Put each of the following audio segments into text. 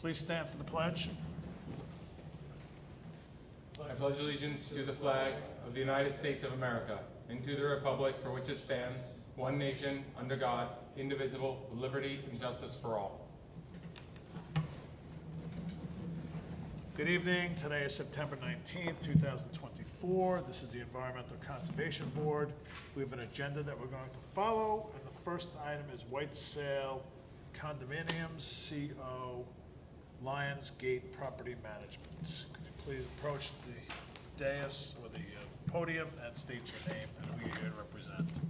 Please stand for the pledge. I pledge allegiance to the flag of the United States of America and to the republic for which it stands, one nation, under God, indivisible, with liberty and justice for all. Good evening. Today is September 19th, 2024. This is the Environmental Conservation Board. We have an agenda that we're going to follow, and the first item is White Sail Condominiums, CO, Lions Gate Property Management. Could you please approach the dais or the podium and state your name and who you're here to represent?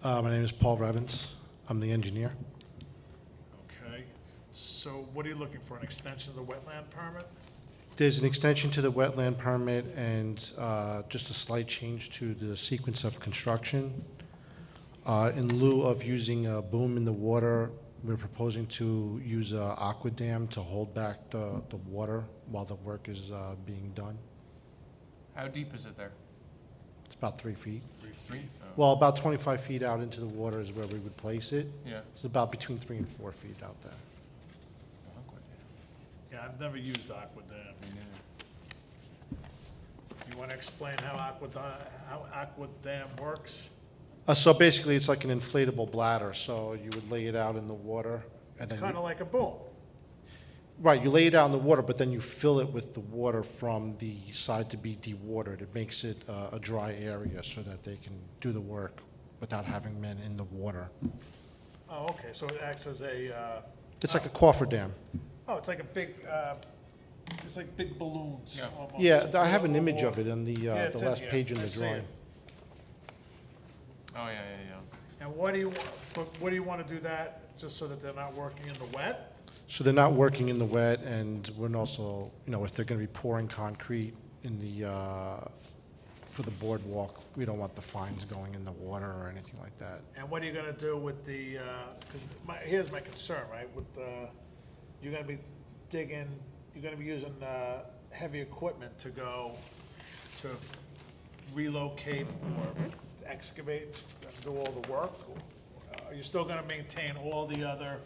My name is Paul Revens. I'm the engineer. Okay. So what are you looking for, an extension of the wetland permit? There's an extension to the wetland permit and just a slight change to the sequence of construction. In lieu of using a boom in the water, we're proposing to use an aqua dam to hold back the water while the work is being done. How deep is it there? It's about 3 feet. 3? Well, about 25 feet out into the water is where we would place it. Yeah. It's about between 3 and 4 feet out there. Yeah, I've never used aqua dam. You want to explain how aqua dam works? So basically, it's like an inflatable bladder. So you would lay it out in the water, and It's then kind of like a boom. right, you lay it out in the water, but then you fill it with the water from the side to be dewatered. It makes it a dry area so that they can do the work without having men in the water. Oh, okay, so it acts as a, It's like a coffer dam. oh, it's like a big, it's like big balloons Yeah. almost. Yeah, that I have fill an up with image of water. it in Yeah, the it's in last here. page in I the see drawing. it. Oh, yeah. And what do you want to do that, just so that they're not working in the wet? So they're not working in the wet, and we're also, if they're going to be pouring concrete in the, for the boardwalk, we don't want the fines going in the water or anything like that. And what are you going to do with the, because here's my concern, right, with, you're going to be digging, you're going to be using heavy equipment to go to relocate or excavate and do all the work? Are you still going to maintain all the other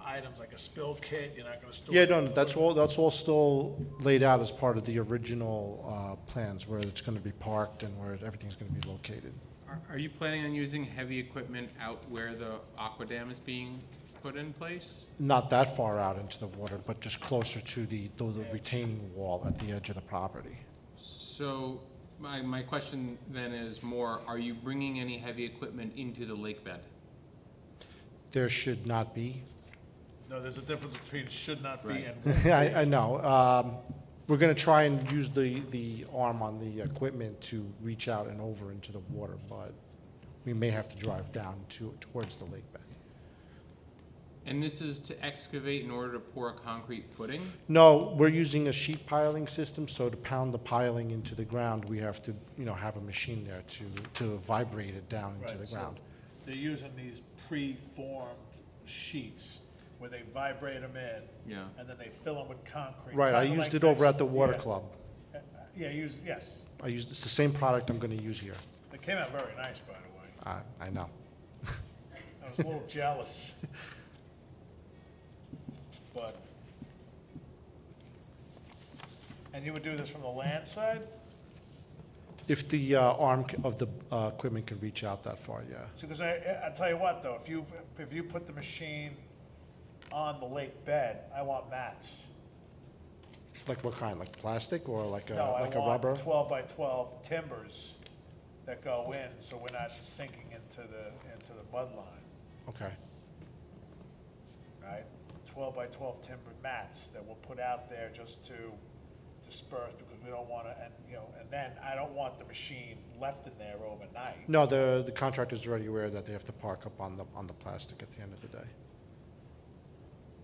items, like a spill kit? You're not going to store? Yeah, no, that's all still laid out as part of the original plans, where it's going to be parked and where everything's going to be located. Are you planning on using heavy equipment out where the aqua dam is being put in place? Not that far out into the water, but just closer to the retaining wall at the edge of the property. So my question then is more, are you bringing any heavy equipment into the lake bed? There should not be. No, there's a difference between should not be and will be. I know. We're going to try and use the arm on the equipment to reach out and over into the water, but we may have to drive down towards the lake bed. And this is to excavate in order to pour a concrete footing? No, we're using a sheet piling system, so to pound the piling into the ground, we have to, have a machine there to vibrate it down into Right, the so ground. they're using these pre-formed sheets where they vibrate them in. Yeah. And then they fill them with concrete. Right, I kinda used like it over this. at the water Yeah. club. Yeah, yes. It's the same product I'm going to use here. It came out very nice, by the way. I know. I was a little jealous. But, and you would do this from the land side? If the arm of the equipment could reach out that far, yeah. So, because I tell you what, though, if you put the machine on the lake bed, I want mats. Like what kind? Like plastic or like a No, I rubber? want 12 by 12 timbers that go in, so we're not sinking into the mud line, Okay. right? 12 by 12 timber mats that we'll put out there just to disperse, because we don't want to, and then I don't want the machine left in there overnight. No, the contractor's already aware that they have to park up on the plastic at the end of the day.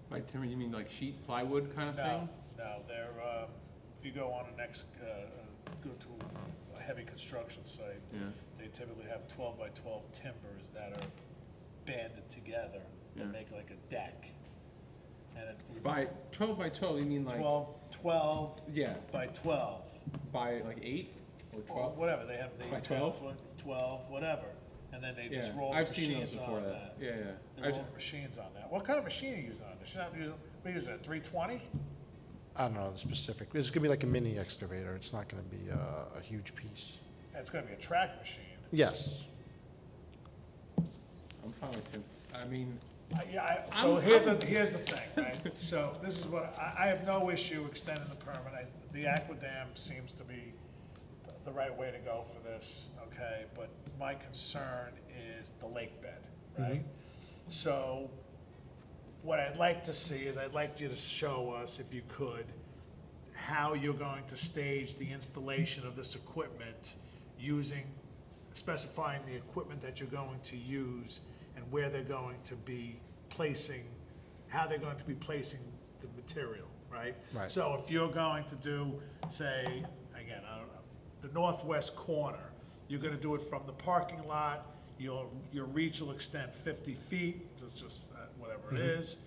By timber, you mean like sheet plywood kind of No, thing? no, they're, if you go on go to a heavy construction site, Yeah. they typically have 12 by 12 timbers that are banded together Yeah. and make like a deck. And it By 12 by 12, you mean like 12 yeah, by 12, by like 8 or or 12? whatever, they have, By 12? 12, whatever. and then they just Yeah, roll the I've seen those machines before on that. that. Yeah, They yeah. roll the machines on that. What kind of machine are you using on this? You're not using, what are you using, a 320? I don't know the specific, it's gonna be like a mini excavator, it's not gonna be a huge piece. It's gonna be a track machine. Yes, I'm fine with two. I mean, So here's the thing, right? So this is what, I have no issue extending the permit. The Aquadam seems to be the right way to go for this, okay? But my concern is the lake bed, right? So what I'd like to see is I'd like you to show us, if you could, how you're going to stage the installation of this equipment specifying the equipment that you're going to use and where they're going to be placing, how they're going to be placing the material, right? Right. So if you're going to do, say, again, I don't know, the northwest corner, you're gonna do it from the parking lot, your reach will extend 50 feet, just whatever it is,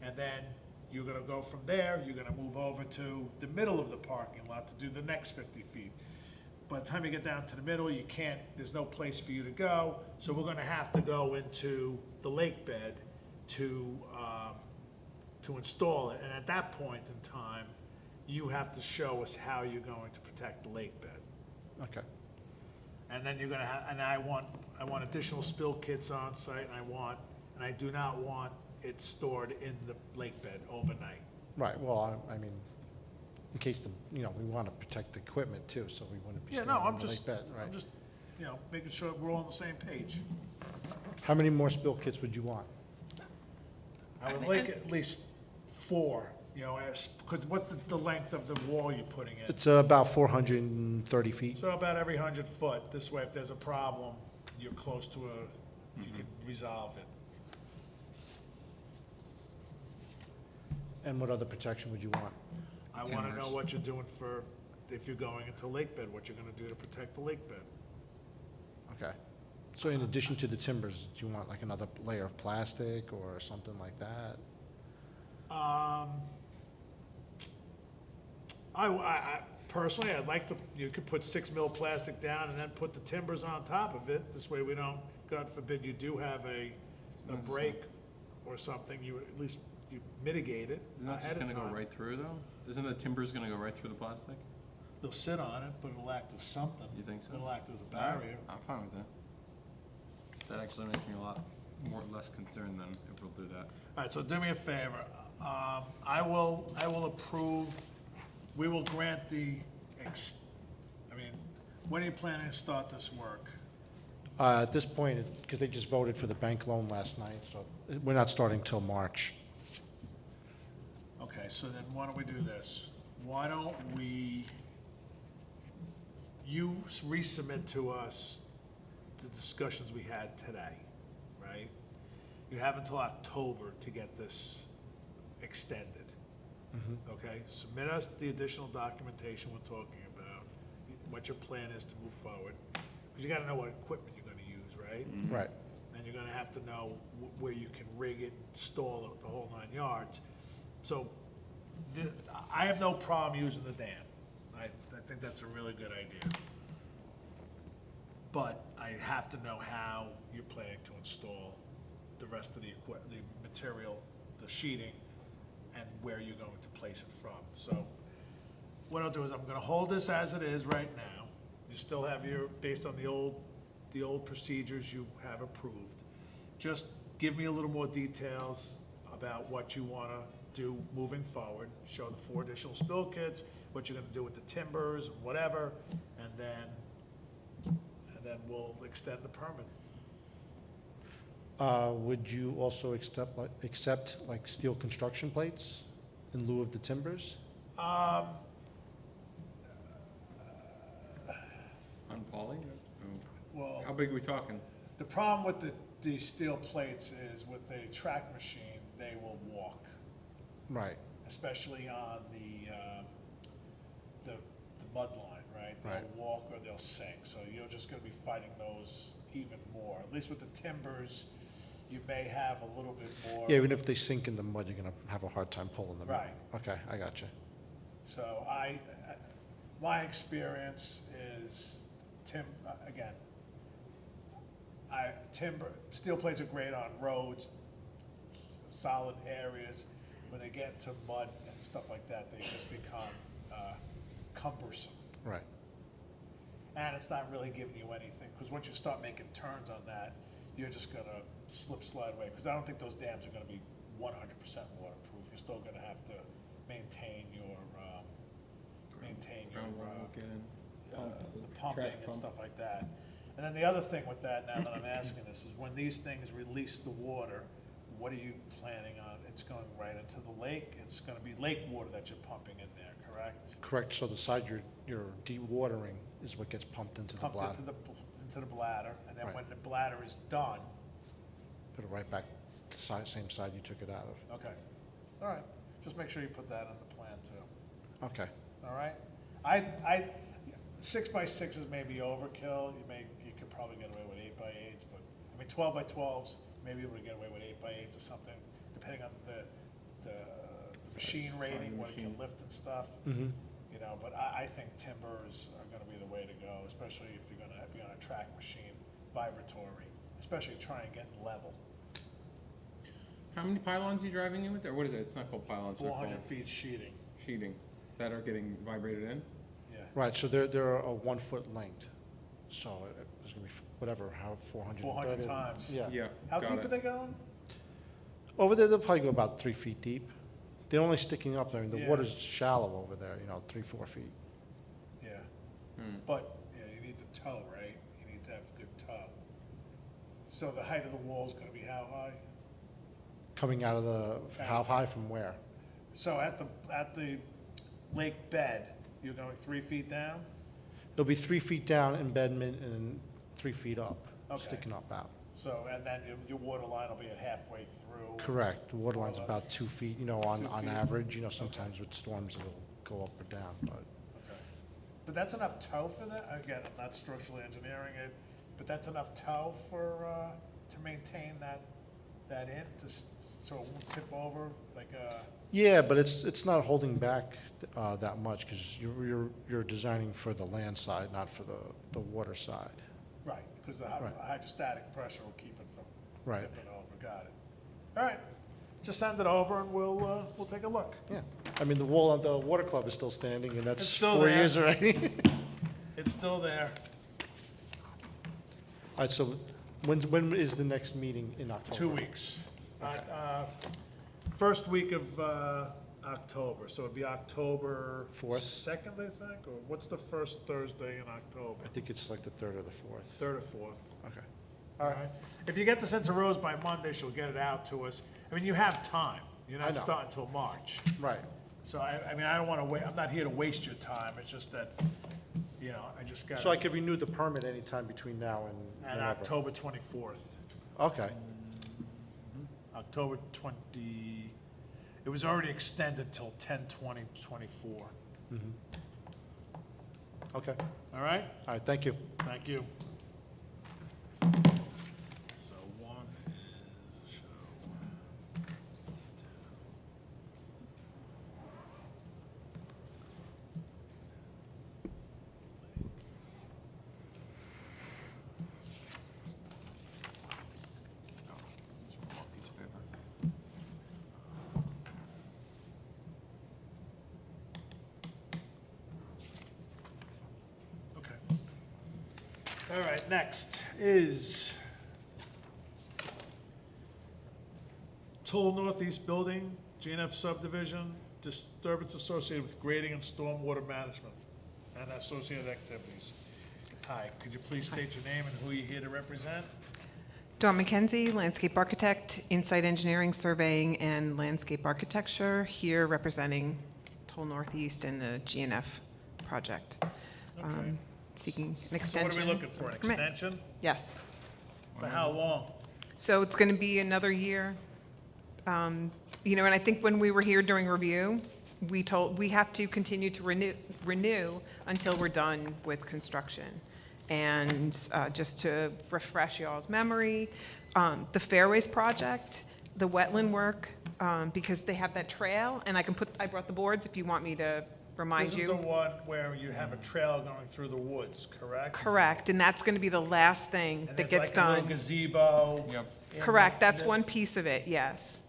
and then you're gonna go from there, you're gonna move over to the middle of the parking lot to do the next 50 feet. By the time you get down to the middle, you can't, there's no place for you to go, so we're gonna have to go into the lake bed to install it, and at that point in time, you have to show us how you're going to protect the lake bed. okay. And then you're gonna have, and I want additional spill kits on site, and I do not want it stored in the lake bed overnight. Right, well, I mean, in case we wanna protect the equipment too, so we wouldn't be Yeah, storing no, it I'm in the just, lake bed, right? I'm just, making sure we're all on the same page. How many more spill kits would you want? I would like at least 4, because what's the length of the wall you're putting in? It's about 430 feet. So about every 100 foot, this way if there's a problem, you're close to you can resolve it. And what other protection would you want? I wanna know what you're doing if you're going into lake bed, what you're gonna do to protect the lake bed. Okay. So in addition to the timbers, do you want like another layer of plastic or something like that? I personally, I'd like you could put 6 mil plastic down and then put the timbers on top of it. This way we don't, God forbid, you do have a break or something, at least you mitigate it Isn't that ahead just of gonna go time. right through though? Isn't the timbers gonna go right through the plastic? They'll sit on it, but it'll act as something. You think so? It'll act as a Alright, barrier. I'm fine with that. That actually makes me a lot less concerned than if we'll do that. All right, so do me a favor. I will approve, we will grant when are you planning to start this work? At this point, because they just voted for the bank loan last night, so we're not starting till March. Okay, so then why don't we do this? Why don't you resubmit to us the discussions we had today, right? You have until October to get this extended. Okay, submit us the additional documentation we're talking about, what your plan is to move forward. Because you gotta know what equipment you're gonna use, right? Right. And you're gonna have to know where you can rig it, install it, the whole 9 yards. So, I have no problem using the dam. I think that's a really good idea. But I have to know how you're planning to install the rest of the material, the sheeting, and where you're going to place it from. So, what I'll do is I'm gonna hold this as it is right now. You still have based on the old procedures you have approved. Just give me a little more details about what you wanna do moving forward. Show the 4 additional spill kits, what you're gonna do with the timbers, whatever, and then we'll extend the permit. Would you also accept like steel construction plates in lieu of the timbers? On Pauly? Well, How big are we talking? the problem with the steel plates is with a track machine, they will walk, Right, especially on the mud line, right? They'll Right. walk or they'll sink, so you're just gonna be fighting those even more. At least with the timbers, you may have a little bit more. yeah, even if they sink in the mud, you're gonna have a hard time pulling them out. Right. Okay, I got you. So my experience is, again, Steel plates are great on roads, solid areas. When they get into mud and stuff like that, they just become cumbersome. Right. And it's not really giving you anything, because once you start making turns on that, you're just gonna slide away. Because I don't think those dams are gonna be 100% waterproof. You're still gonna have to maintain your, the pumping trash and pump. stuff like that. And then the other thing with that, now that I'm asking this, is when these things release the water, what are you planning on? It's going right into the lake? It's gonna be lake water that you're pumping in there, correct? Correct, so the side you're dewatering is what gets pumped into the Pumped bladder. into the bladder, and then Right. when the bladder is done, Put it right back the same side you took it out of. okay, all right, just make sure you put that on the plan too, Okay. all right? 6x6s may be overkill, you could probably get away with 8x8s, but, 12x12s, maybe able to get away with 8x8s or something, depending on the machine rating, what it can lift and stuff. Mm-hmm. You know, but I think timbers are gonna be the way to go, especially if you're gonna be on a track machine, vibratory, especially try and get level. How many pylons are you driving in with, or what is it? It's not called pylons, they're 400 called feet sheeting, sheeting that are getting vibrated in? yeah. Right, so they're a 1 foot length, so there's gonna be whatever, how 400. 400 times. Yeah. Yeah, How got deep it. are they going? Over there, they'll probably go about 3 feet deep. They're only sticking up there, and the Yeah. water's shallow over there, 3-4 feet. Yeah, Hmm. but, yeah, you need the toe, right? You need to have good toe. So the height of the wall is gonna be how high? Coming out of how high from where? So at the lake bed, you're going 3 feet down? It'll be 3 feet down embedment and 3 feet up, Okay. sticking up out. So, and then your water line will be at halfway through? Correct, the water line's More or less. about 2 feet, 2 on feet. average, sometimes with storms it'll go up or down, but. Okay. But that's enough toe for that? Again, I'm not structurally engineering it, but that's enough toe for, to maintain that so it won't tip over like a, Yeah, but it's not holding back that much, because you're designing for the land side, not for the water side. right, because the Right. hydrostatic pressure will keep it from Right. tipping over, got it. All right, just send it over and we'll take a look. Yeah, I mean, the water club is still standing, and It's that's still 4 there. years already. It's still there. All right, so when is the next meeting in October? 2 weeks. Okay. First week of October, so it'd be October 4th? 2nd, I think, or what's the first Thursday in October? I think it's like the 3rd or the 4th. 3rd or 4th, Okay. all right? If you get this into Rose by Monday, she'll get it out to us. I mean, you have time, you're I not know. starting until March. Right. So I mean, I don't wanna wait, I'm not here to waste your time, it's just that, I just got. So I could renew the permit anytime between now and And whenever? October 24th. Okay, October 20, it was already extended till 10/20/24. okay. All right? All right, thank you. Thank you. So one is show. Just one more piece of paper. Okay. All right, next is Toll Northeast Building, GNF subdivision, disturbance associated with grading and stormwater management and associated activities. Hi, could you please state your name and who you're here to represent? Dawn McKenzie, landscape architect, Insight Engineering, Surveying, and Landscape Architecture, here representing Toll Northeast and the GNF project. Okay. Seeking an So what extension. are we looking for, an permit. extension? Yes. For how long? So it's going to be another year. And I think when we were here during review, we have to continue to renew until we're done with construction. And just to refresh y'all's memory, the Fairways project, the wetland work, because they have that trail, and I brought the boards if you want me to remind This is you. the one where you have a trail going through the woods, correct? Correct, and that's going to be the last thing And that there's gets like a little done. gazebo. Yep. in Correct, the- that's one piece of it, yes.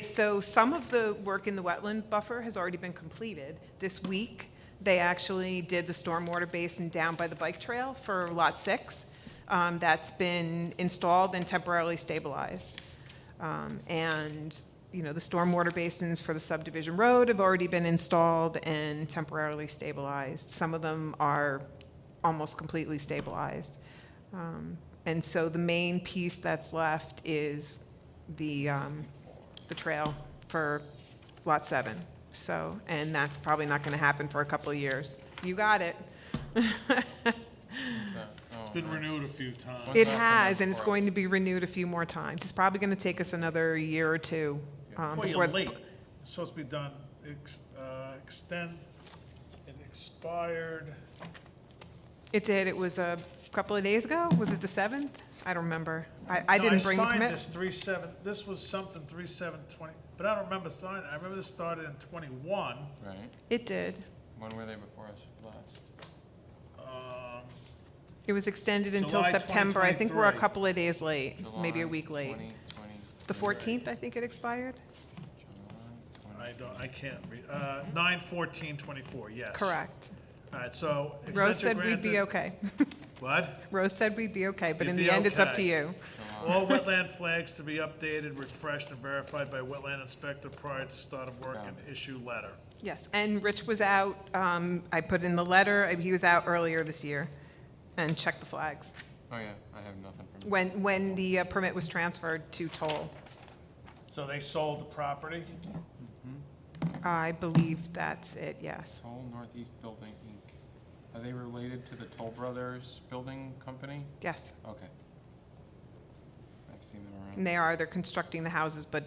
So some of the work in the wetland buffer has already been completed. This week, they actually did the stormwater basin down by the bike trail for Lot 6. That's been installed and temporarily stabilized. And, you know, the stormwater basins for the subdivision road have already been installed and temporarily stabilized. Some of them are almost completely stabilized. And so the main piece that's left is the trail for Lot 7. So, and that's probably not going to happen for a couple of years. You got it. What's that? It's Oh, been no. renewed a few times. What's It that has, for and it's us? going to be renewed a few more times. It's probably going to take us another year or two. Well, before you're late. It's supposed to be done, extend, it expired. It did, it was a couple of days ago? Was it the 7th? I don't remember. I didn't bring the I signed permit. this 3/7, this was something 3/7/20, but I don't remember signing. I remember this started in '21. Right. It did. When were they before us last? It was extended until July September. I think we're a 2023. couple of days late, maybe a July week late. 2020. The 14th, I think it expired? July 20. I can't read, 9/14/24, yes. Correct. All right, so. Rose extension said we'd be granted- okay. What? Rose said we'd be okay, but You'd in be the end, it's up to okay. you. All wetland flags to be updated, refreshed, and verified by wetland inspector prior to start of work and issue letter. Yes, and Rich was out, I put in the letter, he was out earlier this year and checked the flags Oh, yeah, I have nothing from. when the permit was transferred to Toll. So they sold the property? I believe that's it, yes. Toll Northeast Building, Inc. Are they related to the Toll Brothers Building Company? Yes, Okay. I've seen them around. and they're constructing the houses, but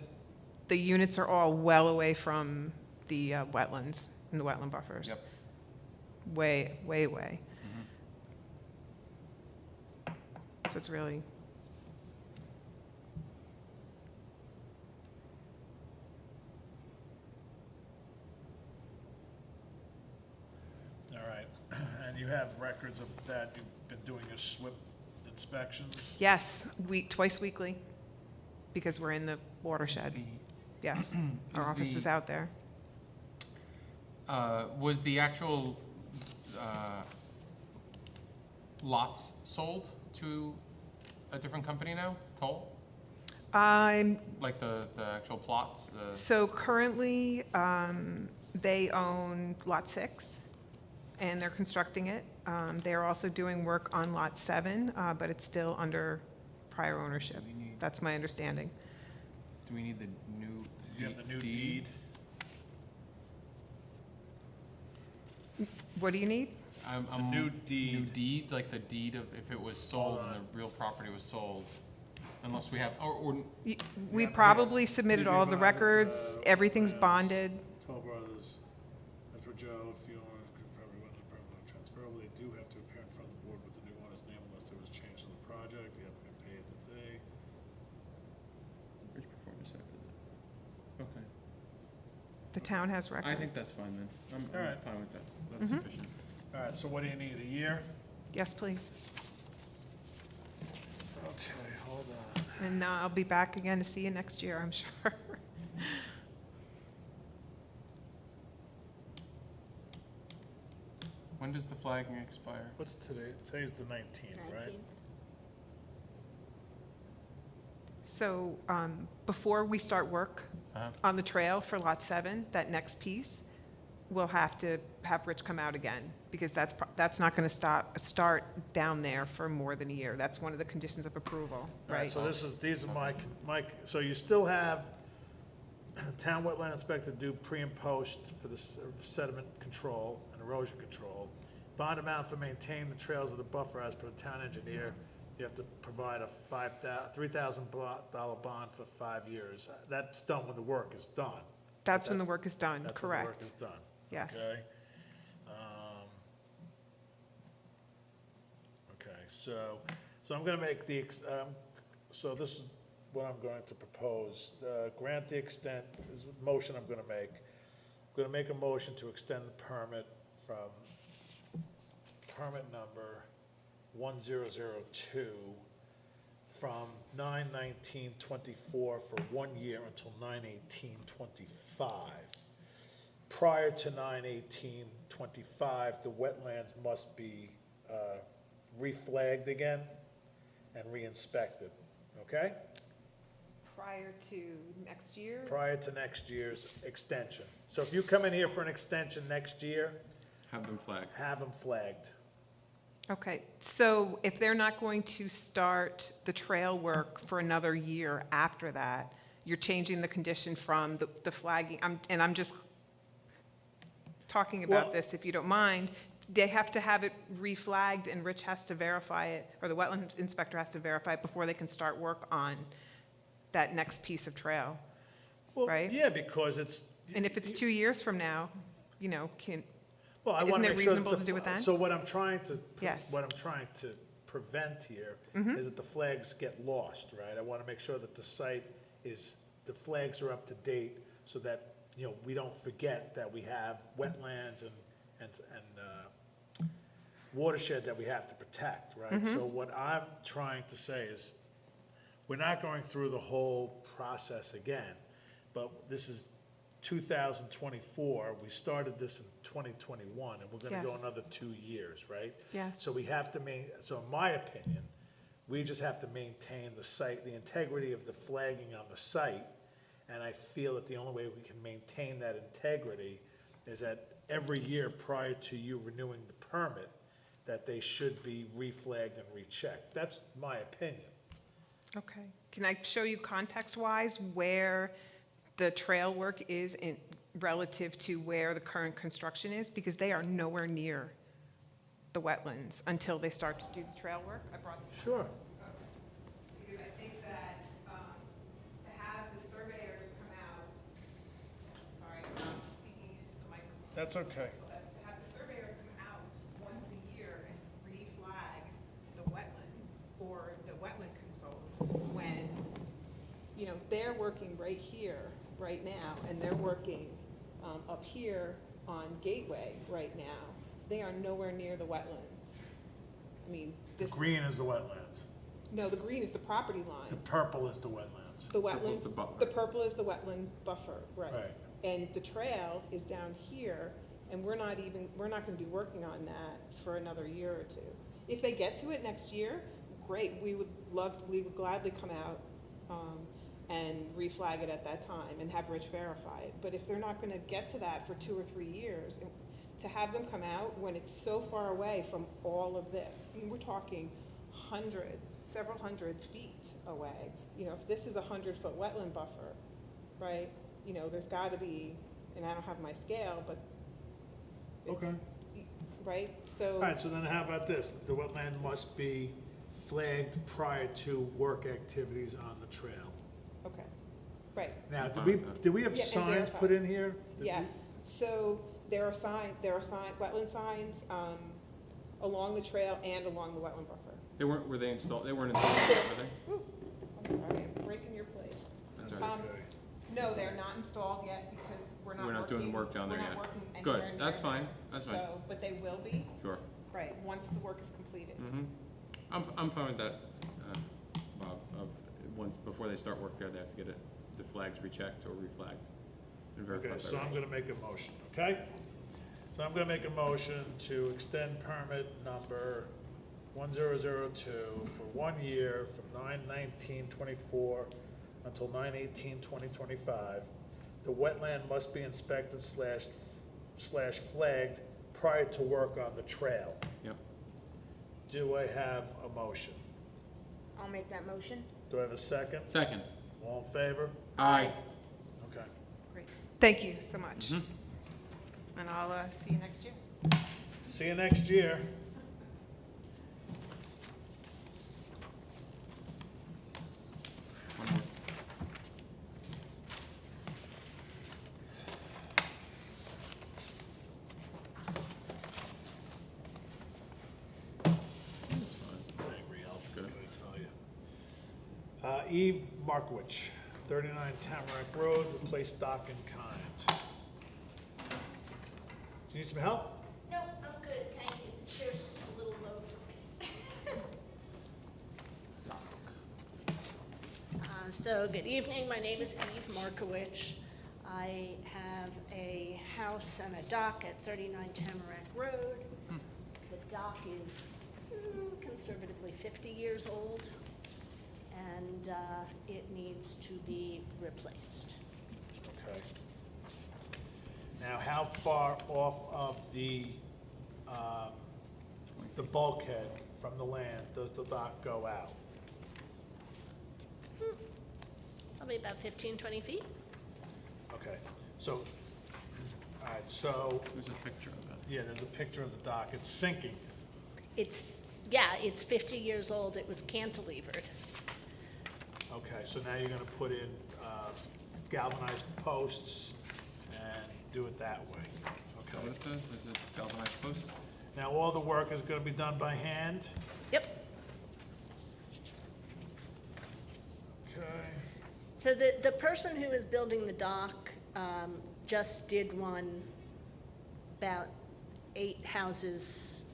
the units are all well away from the wetlands, and the wetland buffers. Yep. Way, way, way. So it's really, All right, and you have records of that, you've been doing your SWIP inspections? yes, twice weekly, because we're in the watershed. Yes, our Is office is the- out there. Was the actual lots sold to a different company now, Toll? Like the actual plots? So currently, they own Lot 6, and they're constructing it. They're also doing work on Lot 7, but it's still under prior ownership. We need- That's my understanding. Do we need the new? You have the new deed? deeds? What do you need? I'm new New deed. deeds, like the deed of if it was sold and the real property was sold, unless we have, or We Yeah, probably yeah. submitted Did all the revise it, records, everything's plans, bonded. Toll Brothers, that's for Joe, if you want, could probably run the permanent transferable, they do have to appear in front of the board with the new owner's name unless there was change in the project, the applicant paid the fee. Bridge performance after that. Okay, The town has records. I think that's fine then. I'm All right. fine with that. That's sufficient. All right, so what do you need, a year? Yes, please. Okay, hold on. And I'll be back again to see you next year, I'm sure. When does the flagging expire? What's today? Today's the 19th, right? So before we start work Uh-huh. on the trail for Lot 7, that next piece, we'll have to have Rich come out again, because that's not going to start down there for more than a year. That's one of the conditions of approval, All right, right? so these are my, so you still have town wetland inspector do pre and post for the sediment control and erosion control. Bond amount for maintaining the trails of the buffer as per the town engineer. You have to provide a $3,000 bond for 5 years. That's done when the work is done. That's when the work is done, That's when the work correct? is done. Yes. Okay? Okay, so I'm gonna make so this is what I'm going to propose. Grant the extent, this is the motion I'm gonna make. I'm gonna make a motion to extend the permit from permit number 1002 from 9/19/24 for 1 year until 9/18/25. Prior to 9/18/25, the wetlands must be reflagged again and re-inspected, okay? Prior to next year? Prior to next year's extension. So if you come in here for an extension next year, Have them flagged. have them flagged. Okay, so if they're not going to start the trail work for another year after that, you're changing the condition from the flagging, and I'm just talking about Well- this, if you don't mind. They have to have it reflagged, and Rich has to verify it, or the wetland inspector has to verify it before they can start work on that next piece of trail. Well, Right. yeah, because it's. And if it's 2 years from now, you know, Well, I Isn't want to it make sure that reasonable to do it then? So what I'm trying to, Yes. Mm-hmm. what I'm trying to prevent here is that the flags get lost, right? I want to make sure that the site is, the flags are up to date so that, you know, we don't forget that we have wetlands and watershed that we have to protect, right? Mm-hmm. So what I'm trying to say is, we're not going through the whole process again, but this is 2024, we started this in 2021, and we're gonna go Yes. another 2 years, right? Yes. So we have to so in my opinion, we just have to maintain the site, the integrity of the flagging on the site, and I feel that the only way we can maintain that integrity is that every year prior to you renewing the permit, that they should be reflagged and rechecked. That's my opinion. okay. Can I show you context-wise where the trail work is in, relative to where the current construction is? Because they are nowhere near the wetlands until they start to do the trail work. I brought this Sure. because I think that to have the surveyors come out, sorry, I'm not speaking into the microphone. That's okay. But to have the surveyors come out once a year and reflag the wetlands, or the wetland consultant, when, you know, they're working right here, right now, and they're working up here on Gateway right now, they are nowhere near the wetlands. I mean, The this, green is the wetlands. no, the green is the property The line. purple is the wetlands. The Purple's wetlands, the buffer. the purple is the wetland buffer, right. Right. And the trail is down here, and we're not gonna be working on that for another year or two. If they get to it next year, great, we would gladly come out, and reflag it at that time and have Rich verify it. But if they're not gonna get to that for 2 or 3 years, to have them come out when it's so far away from all of this, I mean, we're talking several hundred feet away. You know, if this is a 100-foot wetland buffer, right, you know, there's gotta be, and I don't have my scale, but it's, Okay. right, so. All right, so then how about this? The wetland must be flagged prior to work activities on the trail. Okay, right, Now, I'm did fine we, with that. did we have Yeah, and signs verify. put in here? Did we- yes. So there are wetland signs along the trail and along the wetland buffer. Were they installed, they weren't installed, yet, were they? Whew, I'm sorry, I'm breaking your plate. That's That's all right. okay. No, they're not installed yet because we're not We're not doing working- work down there we're not yet. working Good, anywhere near that's them. fine, that's fine. So, but they will be, Sure. right, once the work is completed. Mm-hmm. I'm fine with that, Bob, before they start work there, they have to get the flags rechecked or reflagged and verified. Okay, by so I'm Rich. gonna make a motion, okay? So I'm gonna make a motion to extend permit number 1002 for 1 year from 9/19/24 until 9/18/2025. The wetland must be inspected slash flagged prior to work on the trail. Yep. Do I have a motion? I'll make that motion. Do I have a second? Second. All in favor? Aye. Okay. Great. Thank you so much. Mhm. And I'll see you next year. See you next year. One more. That's fine. Angry elf, Good. what can I tell you? Eve Markowitz, 39 Tamarack Road, replace dock in kind. Do you need some help? No, I'm good, thank you. The chair's just a little low for me. So, good evening, my name is Eve Markowitz. I have a house and a dock at 39 Tamarack Road. The dock is conservatively 50 years old, and it needs to be replaced. Okay. Now, how far off of the bulkhead from the land does the dock go out? Probably about 15, 20 feet. Okay, so, all right, so, There's a picture of it. yeah, there's a picture of the dock. It's sinking. It's 50 years old. It was cantilevered. Okay, so now you're gonna put in galvanized posts and do it that way. Is that Okay. what it says? Is it galvanized post? Now, all the work is gonna be done by hand? Yep. Okay. So the person who is building the dock just did one about 8 houses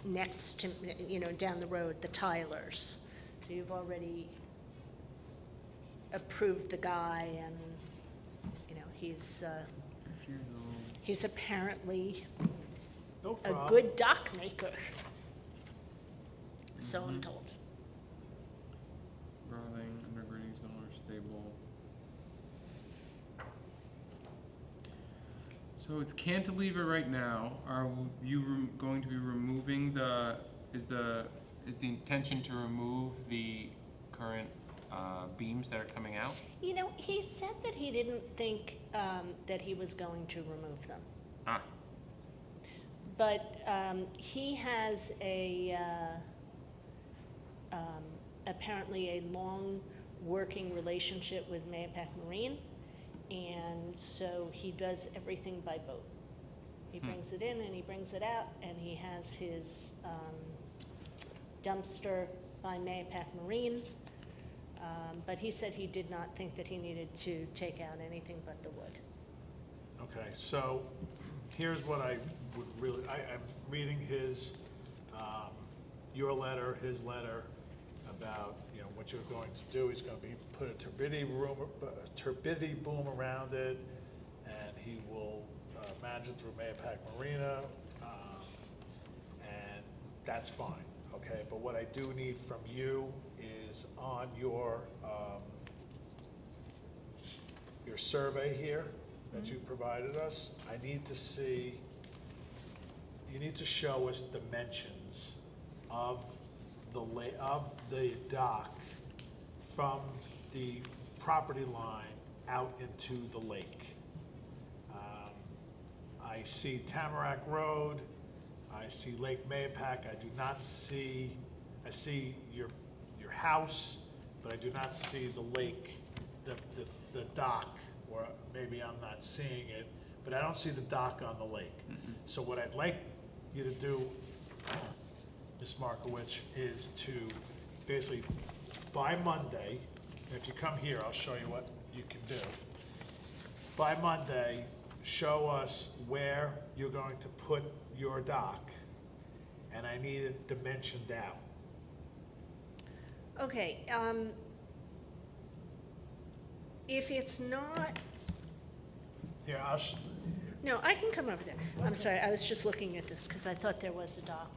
next to, down the road, the Tylers. So you've already approved the guy, and, he's 5 years old. he's apparently No a problem. good dock maker. So I'm told. Rotting, undergirding, cellar, stable. So it's cantilever right now. Are you going to be removing is the intention to remove the current beams that are coming out? He said that he didn't think that he was going to remove them. Ah, But he has apparently a long working relationship with Mahopac Marine, and so he does everything by boat. He brings it in and he brings it out, and he has his dumpster by Mahopac Marine. But he said he did not think that he needed to take out anything but the wood. Okay, so here's what I would really, I'm reading his, your letter, his letter about, what you're going to do. He's gonna put a turbidity boom around it, and he will manage it through Mahopac Marina, and that's fine, okay? But what I do need from you is on your survey here that you provided us, I need to see, you need to show us dimensions of the dock from the property line out into the lake. I see Tamarack Road, I see Lake Mahopac, I do not see, I see your house, but I do not see the lake, the dock, or maybe I'm not seeing it, but I don't see the dock on the lake. So what I'd like you to do, Ms. Markowitz, is to basically, by Monday, and if you come here, I'll show you what you can do. By Monday, show us where you're going to put your dock, and I need it dimensioned out. Okay, if it's not, Here, no, I can come over there. I'm sorry, I was just looking at this because I thought there was a dock.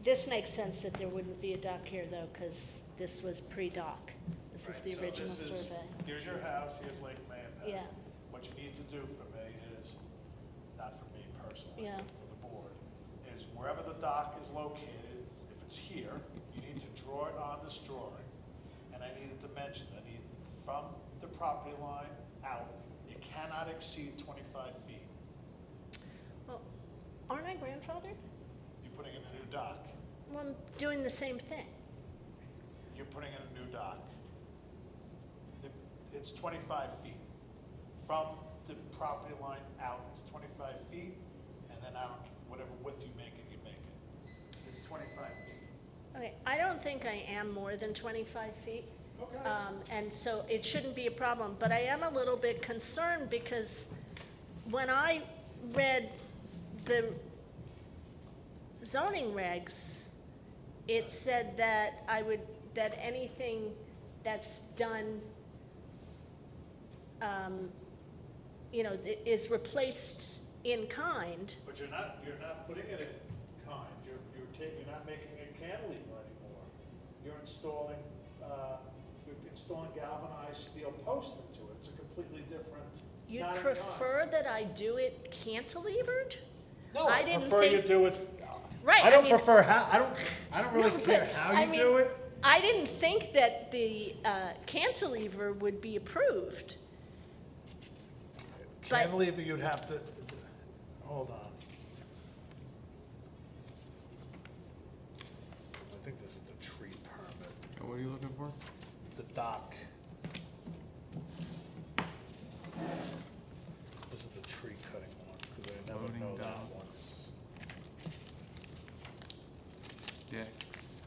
This makes sense that there wouldn't be a dock here, though, because this was pre-dock. This is the original survey. Here's your house, here's Lake Mahopac. Yeah. What you need to do for me is, not for me personally, Yeah. but for the board, is wherever the dock is located, if it's here, you need to draw it on this drawing, and I need a dimension. I need from the property line out, it cannot exceed 25 feet. Well, aren't I grandfathered? You're putting in a new dock. Well, I'm doing the same thing. You're putting in a new dock. It's 25 feet. From the property line out, it's 25 feet, and then out, whatever width you make it, you make it. It's 25 feet. Okay, I don't think I am more than 25 feet. Okay. And so it shouldn't be a problem, but I am a little bit concerned because when I read the zoning regs, it said that that anything that's done, is replaced in kind. But you're not putting it in kind, you're not making a cantilever anymore. You're installing galvanized steel post into it, it's a completely different, it's You'd not in kind. prefer that I do it cantilevered? No, I I didn't prefer you think- do it, Right, I I don't mean- prefer how, I don't really care how I you mean, do it. I didn't think that the cantilever would be approved. But- Cantilever, you'd have to, hold on. I think this is the tree permit, What are you looking for? the dock. This is the tree cutting one, because I never Loading know that dock. one. Decks.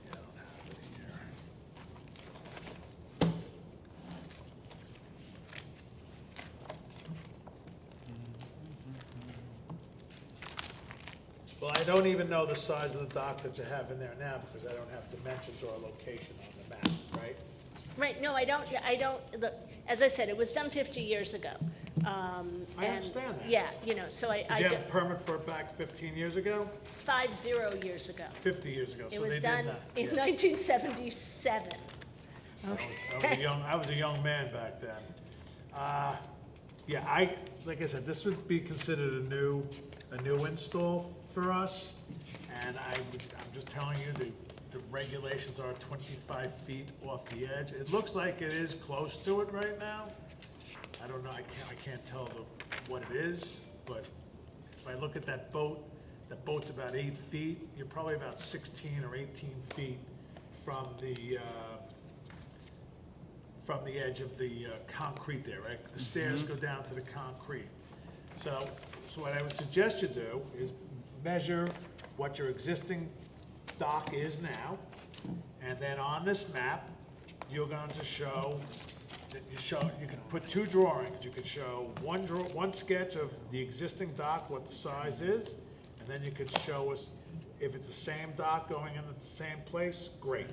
Yeah, I don't have it here. Well, I don't even know the size of the dock that you have in there now, because I don't have dimensions or location on the map, right? Right, no, I don't, look, as I said, it was done 50 years ago. I understand that. Yeah, so Did you have a permit for it back 15 years ago? 50 years ago. 50 years ago, so It they was did done not. in Yeah. 1977. I was a young man back then. Yeah, like I said, this would be considered a new install for us. And I'm just telling you, the regulations are 25 feet off the edge. It looks like it is close to it right now. I don't know, I can't tell what it is, but if I look at that boat's about 8 feet. You're probably about 16 or 18 feet from the edge of the concrete there, right? The stairs go down to the concrete. So what I would suggest you do is measure what your existing dock is now, and then on this map, you're going to show that you can put two drawings. You could show one sketch of the existing dock, what the size is, and then you could show us if it's the same dock going in the same place, great.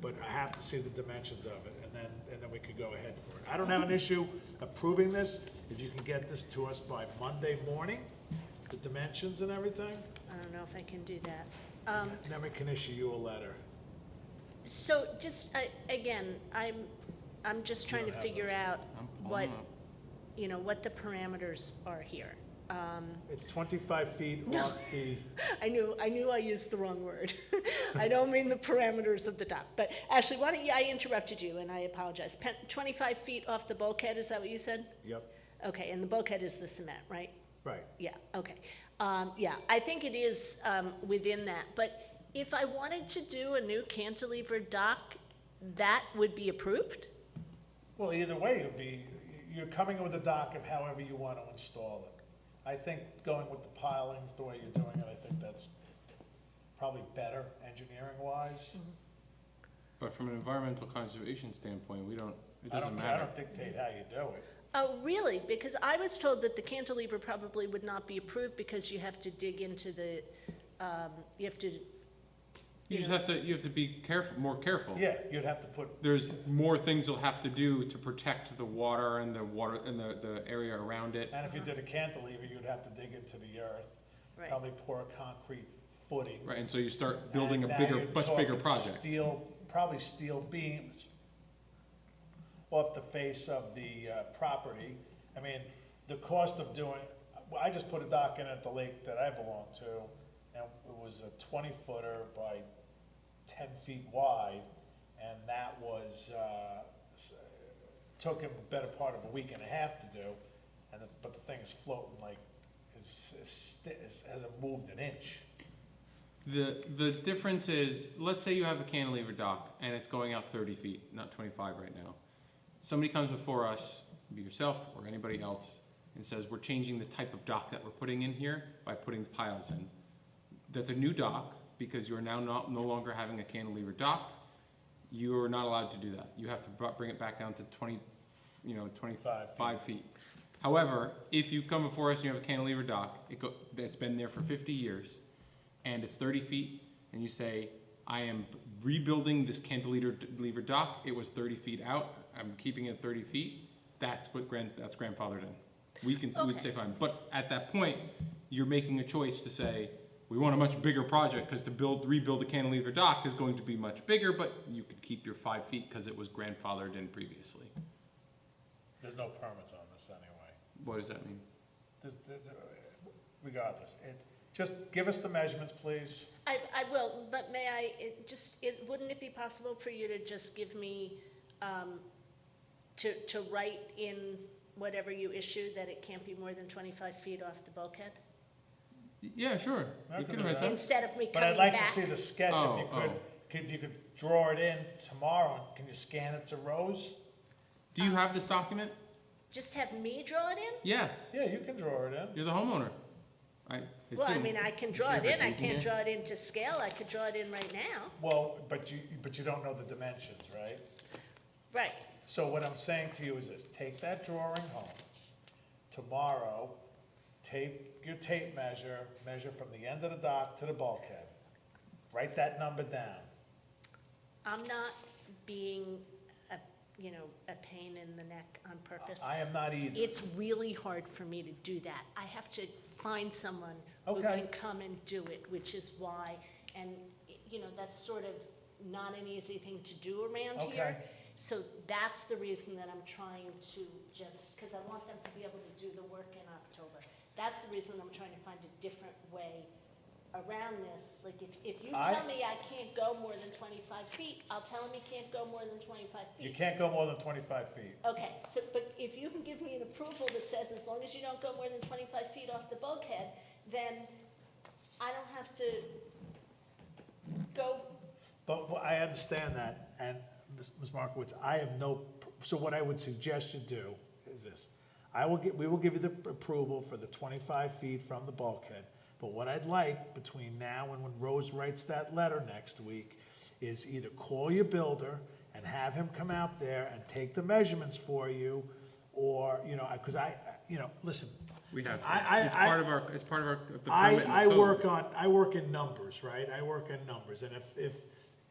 But I have to see the dimensions of it, and then we could go ahead for it. I don't have an issue approving this, if you can get this to us by Monday morning, the dimensions and everything, I don't know if I can do that. and then we can issue you a letter. So just, again, I'm just trying to have figure those. out I'm pulling what, them up. what the parameters are here. It's 25 feet off the, I knew I used the wrong word. I don't mean the parameters of the dock, but Ashley, why don't you, I interrupted you and I apologize. 25 feet off the bulkhead, is that what you said? yep, Okay, and the bulkhead is the cement, right? right. Yeah, okay. Yeah, I think it is within that, but if I wanted to do a new cantilever dock, that would be approved? Well, either way, you're coming with a dock of however you want to install it. I think going with the pilings, the way you're doing it, I think that's probably better engineering-wise. But from an environmental conservation standpoint, it I doesn't don't care, I matter. don't dictate how you do it. Oh, really? Because I was told that the cantilever probably would not be approved because you have to dig into the, you have to, You just have to be more careful. Yeah, you'd have to put, There's more things you'll have to do to protect the water and the area around it. and if you did a cantilever, you'd have to dig into the earth, right. probably pour a concrete footing. Right, and so you start building a And now bigger, you're much bigger talking project. Probably steel beams off the face of the property. I mean, the cost of doing, I just put a dock in at the lake that I belong to, and it was a 20-footer by 10 feet wide, and that was, took him a better part of a week and a half to do, but the thing is floating like, hasn't moved an inch. The difference is, let's say you have a cantilever dock and it's going out 30 feet, not 25 right now. Somebody comes before us, be yourself or anybody else, and says, we're changing the type of dock that we're putting in here by putting piles in. That's a new dock, because you're now no longer having a cantilever dock. You are not allowed to do that. You have to bring it back down to 25 feet. However, if you come before us and you have a cantilever dock, that's been there for 50 years, and it's 30 feet, and you say, I am rebuilding this cantilever dock, it was 30 feet out, I'm keeping it 30 feet, that's grandfathered in. We'd say fine, but at that point, you're making a choice to say, we want a much bigger project, because to rebuild a cantilever dock is going to be much bigger, but you could keep your 5 feet because it was grandfathered in previously. There's no permits on this anyway. What does that mean? Regardless, just give us the measurements, please. I will, but may I, wouldn't it be possible for you to just give me, to write in whatever you issue that it can't be more than 25 feet off the bulkhead? Yeah, sure. I We can can do write that. that. Instead of me But coming I'd like back? to see the sketch if you could. If you could draw it in tomorrow, can you scan it to Rose? Do you have this document? Just have me draw it in? Yeah, Yeah, you can draw it in. you're the homeowner. I Well, I assume. mean, I can draw it in, I can't draw it in to scale, I could draw it in right now. Well, but you don't know the dimensions, right? Right, So what I'm saying to you is this, take that drawing home, tomorrow, tape your tape measure from the end of the dock to the bulkhead. Write that number down. I'm not being a pain in the neck on purpose. I am not either. It's really hard for me to do that. I have to find someone who Okay. can come and do it, which is why, and, that's sort of not an easy thing to do around here. Okay. So that's the reason that I'm trying to because I want them to be able to do the work in October. That's the reason I'm trying to find a different way around this. Like, if you tell me I can't go more than 25 feet, I'll tell them you can't go more than 25 feet. You can't go more than 25 feet. Okay, but if you can give me an approval that says as long as you don't go more than 25 feet off the bulkhead, then I don't have to go. But I understand that, and Ms. Markowitz, I have so what I would suggest you do is this. We will give you the approval for the 25 feet from the bulkhead, but what I'd like between now and when Rose writes that letter next week is either call your builder and have him come out there and take the measurements for you, or, because listen. We have, it's part of the permit and I code. I work in numbers, right? I work in numbers, and if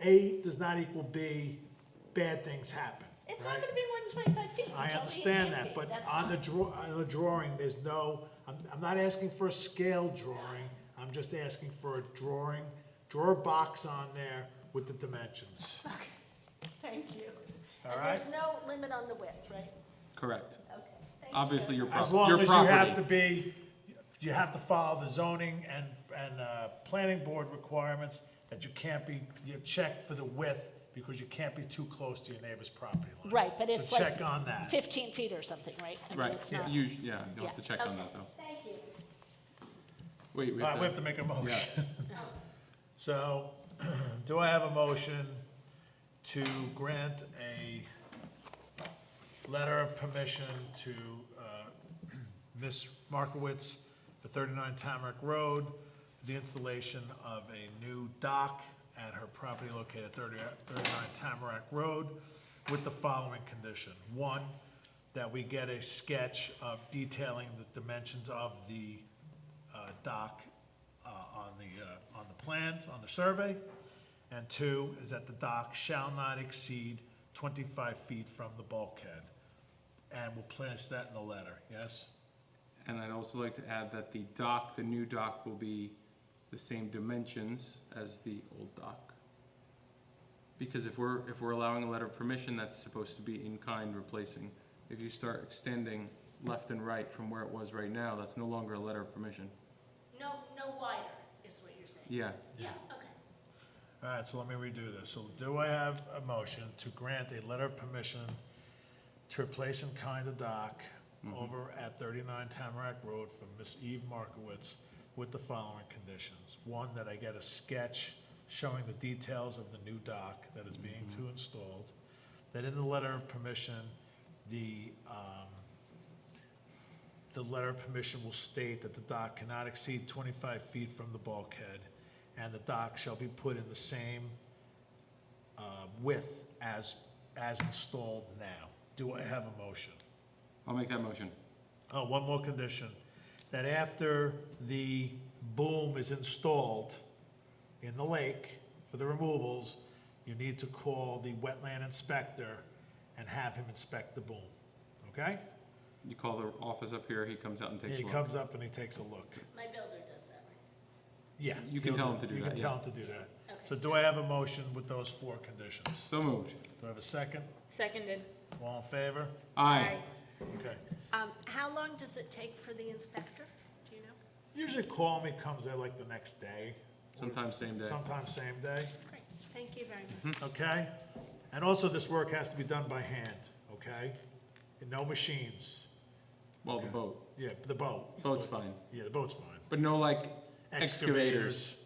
A does not equal B, bad things happen, It's right? not gonna be more than 25 feet. You I told me it understand can't that, be. but That's on fine. the drawing, there's no, I'm not asking for a scale drawing, I'm just asking for a drawing, draw a box on there with the dimensions, Okay, thank you. all And right? there's no limit on the width, right? Correct. Okay, thank you. Obviously, your As property. long Your as property. you have to follow the zoning and planning board requirements, that you check for the width, because you can't be too close to your neighbor's property line. Right, but it's like So check on that. 15 feet or something, right? I mean, Right, it's not. you'll have to Yeah, check on okay. that, though. Thank you. Wait, All right, we have to make a motion. Yes. So, do I have a motion to grant a letter of permission to Ms. Markowitz for 39 Tamarack Road for the installation of a new dock at her property located at 39 Tamarack Road with the following condition? One, that we get a sketch of detailing the dimensions of the dock on the plans, on the survey. And two, is that the dock shall not exceed 25 feet from the bulkhead. And we'll place that in the letter, yes? And I'd also like to add that the new dock will be the same dimensions as the old dock. Because if we're allowing a letter of permission, that's supposed to be in kind replacing. If you start extending left and right from where it was right now, that's no longer a letter of permission. No wider is what you're saying? Yeah. Yeah, okay. All right, so let me redo this. So do I have a motion to grant a letter of permission to replace in kind a dock over at 39 Tamarack Road for Miss Eve Markowitz with the following conditions? One, that I get a sketch showing the details of the new dock that is being installed. That in the letter of permission, the letter of permission will state that the dock cannot exceed 25 feet from the bulkhead, and the dock shall be put in the same width as installed now. Do I have a motion? I'll make that motion. Oh, one more condition, that after the boom is installed in the lake for the removals, you need to call the wetland inspector and have him inspect the boom, okay? You call the office up here, he comes out and takes a He look. comes up and he takes a look. My builder does that, right? Yeah. You can he'll tell him to do You that, can yeah. tell him to do that. Okay, So do I have a motion with those 4 conditions? So moved. Do I have a second? Seconded. All in favor? Aye. Okay. How long does it take for the inspector? Do you know? Usually call me, comes there like the next day. Sometimes same day. Sometimes same day, Great, thank you very much. okay? And also, this work has to be done by hand, okay? And no machines. Well, the boat. Yeah, the boat. Boat's fine. Yeah, the boat's fine. But no like excavators.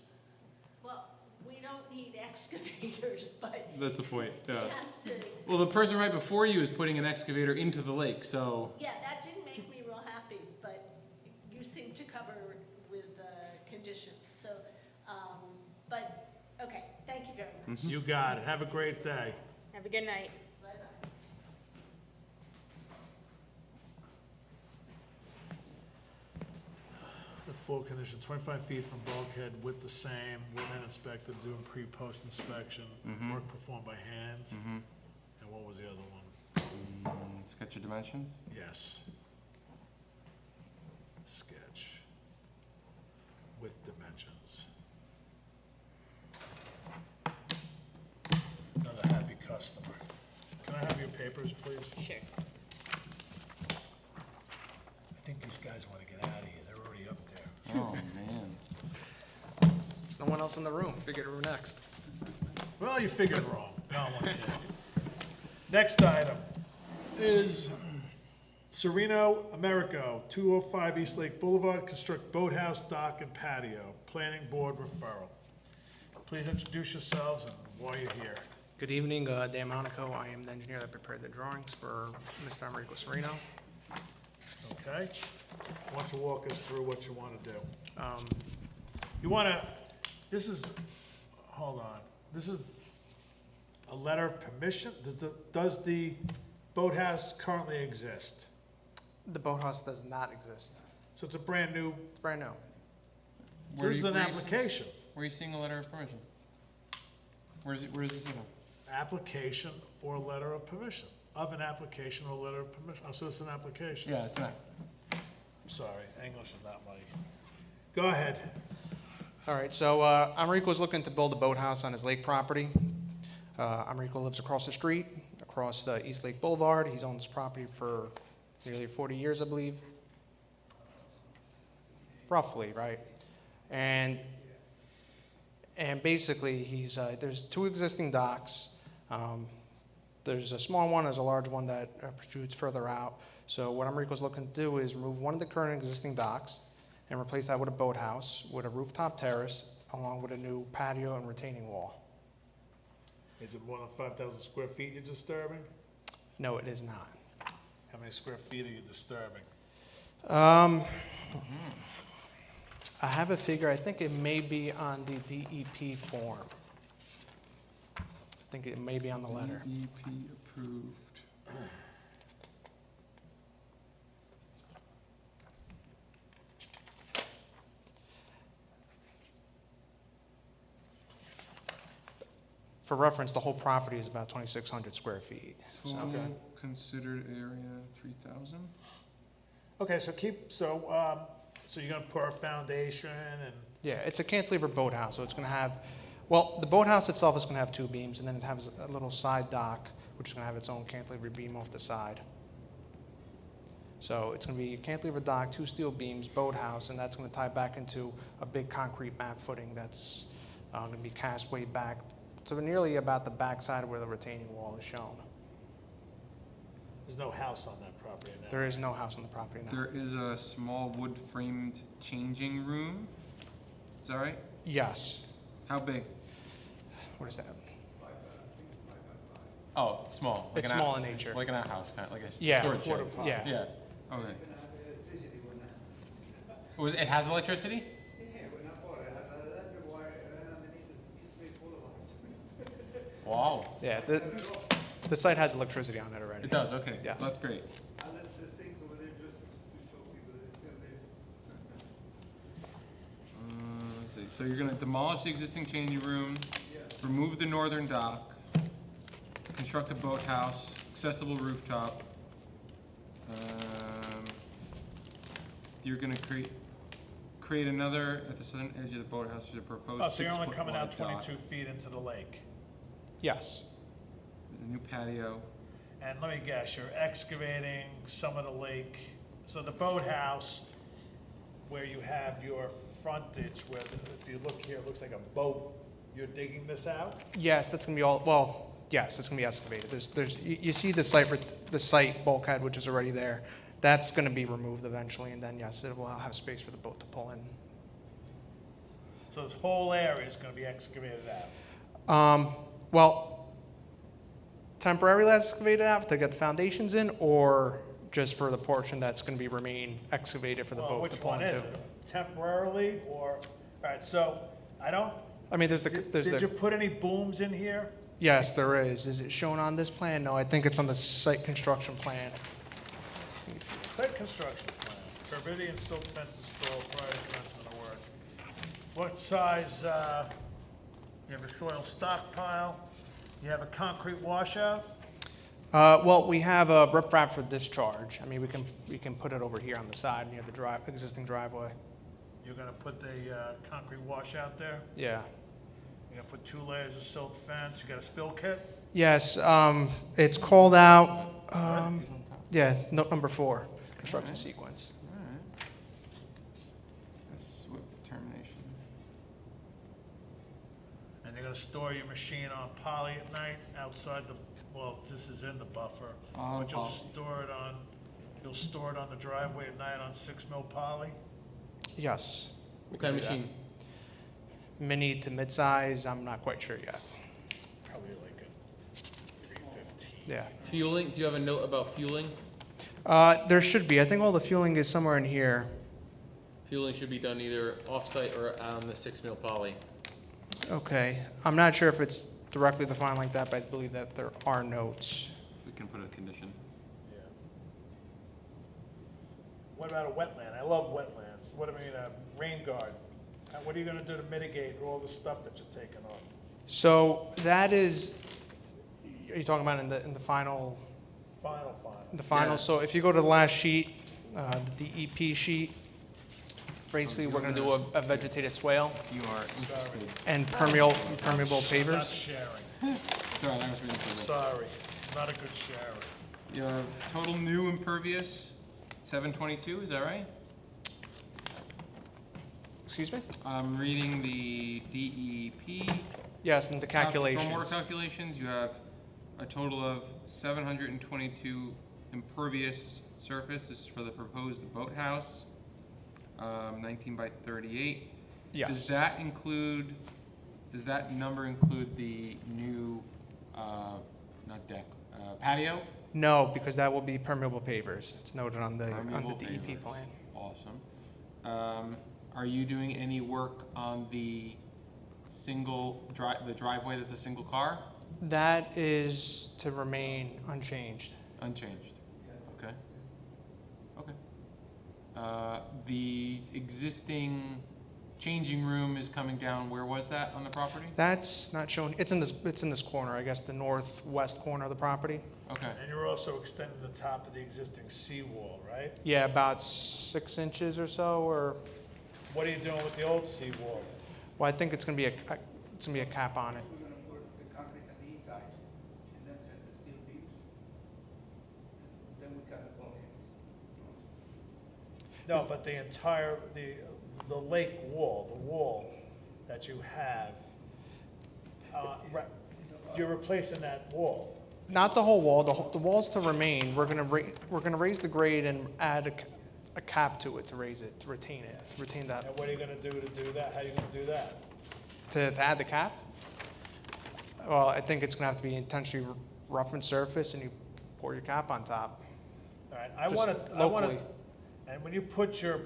Well, we don't need excavators, but That's the point, yeah. it has to, Well, the person right before you is putting an excavator into the lake, so yeah, that didn't make me real happy, but you seem to cover with conditions, so, but, okay, thank you very much. You got it. Have a great day. Have a good night. Bye-bye. The 4 conditions, 25 feet from bulkhead with the same, wetland inspector doing pre-post inspection, work performed by hand. And what was the other one? sketch your dimensions. Yes. Sketch with dimensions. Another happy customer. Can I have your papers, please? Sure. I think these guys want to get out of here. They're already up there. Oh, man. There's no one else in the room. Figured we're next. Well, you figured wrong. No, I'm only kidding. Next item is Sereno Americo, 205 East Lake Boulevard, construct boathouse, dock, and patio. Planning board referral. Please introduce yourselves and why you're here. Good evening, Dan Monaco. I am the engineer that prepared the drawings for Mr. Americo Sereno. Okay? Why don't you walk us through what you want to do? You want to, this is, hold on. This is a letter of permission? Does the boathouse currently exist? The boathouse does not exist. So it's a brand new, It's brand new. so this is an application. Where are you seeing a letter of permission? Where is it, where is this even? Application or letter of permission, of an application or letter of permission. Oh, so it's an application. Yeah, it's not. I'm sorry, English is not my, go ahead. All right, so Americo's looking to build a boathouse on his lake property. Americo lives across the street, across East Lake Boulevard. He's owned this property for nearly 40 years, I believe. Roughly, right? And basically, he's there's 2 existing docks. There's a small one, there's a large one that protrudes further out. So what Americo's looking to do is remove one of the current existing docks and replace that with a boathouse, with a rooftop terrace, along with a new patio and retaining wall. Is it more than 5,000 square feet you're disturbing? No, it is not. How many square feet are you disturbing? I have a figure, I think it may be on the DEP form. I think it may be on the letter. DEP approved. For reference, the whole property is about 2,600 square feet. So, Total considered area 3,000. Okay, so so you're gonna pour a foundation and, yeah, it's a cantilever boathouse, so it's gonna have, well, the boathouse itself is gonna have 2 beams, and then it has a little side dock, which is gonna have its own cantilever beam off the side. So it's gonna be a cantilever dock, 2 steel beams, boathouse, and that's gonna tie back into a big concrete mat footing that's gonna be cast way back to nearly about the back side where the retaining wall is shown. there's no house on that property now. There is no house on the property now. There is a small wood framed changing room. Is that right? Yes. How big? What is that? Oh, small. It's small in nature. Like an outhouse, kind of like a Yeah. storage shed. Yeah. Yeah. Okay. It has electricity? Wow. Yeah, the site has electricity on it already. It does. Okay. Yes. That's great. let's see, so you're gonna demolish the existing changing room, remove the northern dock, construct a boathouse, accessible rooftop. You're gonna create another, at the southern edge of the boathouse, there's a proposed Oh, so you're only 6-foot coming out wide dock. 22 feet into the lake. Yes. A new patio. And let me guess, you're excavating some of the lake, so the boathouse, where you have your frontage, where, if you look here, it looks like a boat, you're digging this out? Yes, that's gonna be all, well, yes, it's gonna be excavated. You see the site bulkhead, which is already there. That's gonna be removed eventually, and then, yes, it will have space for the boat to pull in. So this whole area is gonna be excavated out? Well, temporarily excavated out to get the foundations in, or just for the portion that's gonna be remain excavated for the Well, boat to which pull one into? is it? Temporarily, or, all right, so, I don't, I mean, did you put any booms in here? yes, there is. Is it shown on this plan? No, I think it's on the site construction plan. Site construction plan, turbidity and silt fence installed prior to commencement of work. What size, you have a soil stockpile, you have a concrete washout? Well, we have a riprap for discharge. I mean, we can put it over here on the side near the existing driveway. You're gonna put the, concrete washout there? Yeah. You're gonna put 2 layers of silt fence, you got a spill kit? Yes, it's called out, yeah, note number 4, construction sequence. Alright. That's with determination. And you're gonna store your machine on poly at night outside the, well, this is in the buffer, On but you'll poly. store it on the driveway at night on 6 mil poly? Yes. What kind of machine? Mini to mid-size, I'm not quite sure yet. Probably like a 315. Yeah. Fueling, do you have a note about fueling? There should be. I think all the fueling is somewhere in here. Fueling should be done either off-site or on the 6 mil poly. Okay. I'm not sure if it's directly defined like that, but I believe that there are notes. We can put a condition. Yeah. What about a wetland? I love wetlands. What, I mean, a rain garden? What are you gonna do to mitigate all the stuff that you're taking off? So that is, are you talking about in the final? Final. The final, Yeah. so if you go to the last sheet, the DEP sheet, basically, we're gonna do a vegetated swale You are interested. and permeable Not pavers. sharing. Sorry, I was reading through this. Sorry, not a good sharer. You have total new impervious, 722, is that right? Excuse me? I'm reading the DEP. Yes, and the Stormwater calculations. calculations, you have a total of 722 impervious surface. This is for the proposed boathouse, 19 by 38. Does Yes. that number include the new, not deck, patio? No, because that will be permeable pavers. It's noted on the Permeable DEP pavers. plan. Awesome. Are you doing any work on the the driveway that's a single car? That is to remain unchanged. Unchanged. Okay. Okay. The existing changing room is coming down, where was that on the property? That's not shown, it's in this corner, I guess, the northwest corner of the property. Okay. And you're also extending the top of the existing seawall, right? Yeah, about 6 inches or so, or, What are you doing with the old seawall? well, I think it's gonna be a cap on it. We're gonna put the concrete on the inside, and then set the steel beams. Then we cut the bulkhead. No, but the entire, the lake wall, the wall that you have, you're replacing that wall. Not the whole wall, the wall's to remain. We're gonna raise the grade and add a cap to it to raise it, to retain that. And what are you gonna do to do that? How are you gonna do that? To add the cap? Well, I think it's gonna have to be intentionally roughened surface, and you pour your cap on top. All right, Just I wanna, locally. and when you put your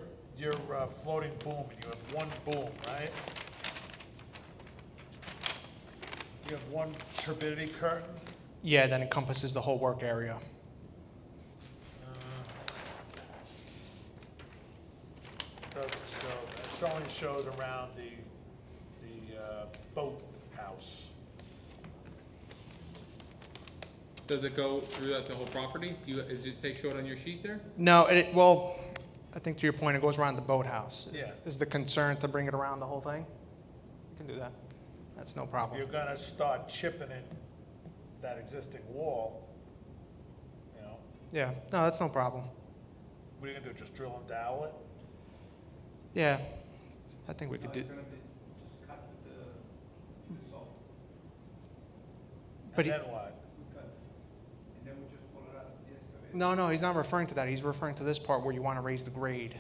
floating boom, and you have one boom, right? You have one turbidity curtain? Yeah, that encompasses the whole work area. Doesn't show that. only shows around the boat house. Does it go through the whole property? Is it say show it on your sheet there? No, well, I think to your point, it goes around the boathouse. Yeah. Is the concern to bring it around the whole thing? You can do that. That's no problem. You're gonna start chipping in that existing wall, you know, Yeah, no, that's no problem. what are you gonna do, just drill and dowel it? Yeah, I think we could do, It's gonna be just cut with the saw. But And he- then what? We cut, and then we just pull it out of the excavator. no, he's not referring to that. He's referring to this part where you want to raise the grade.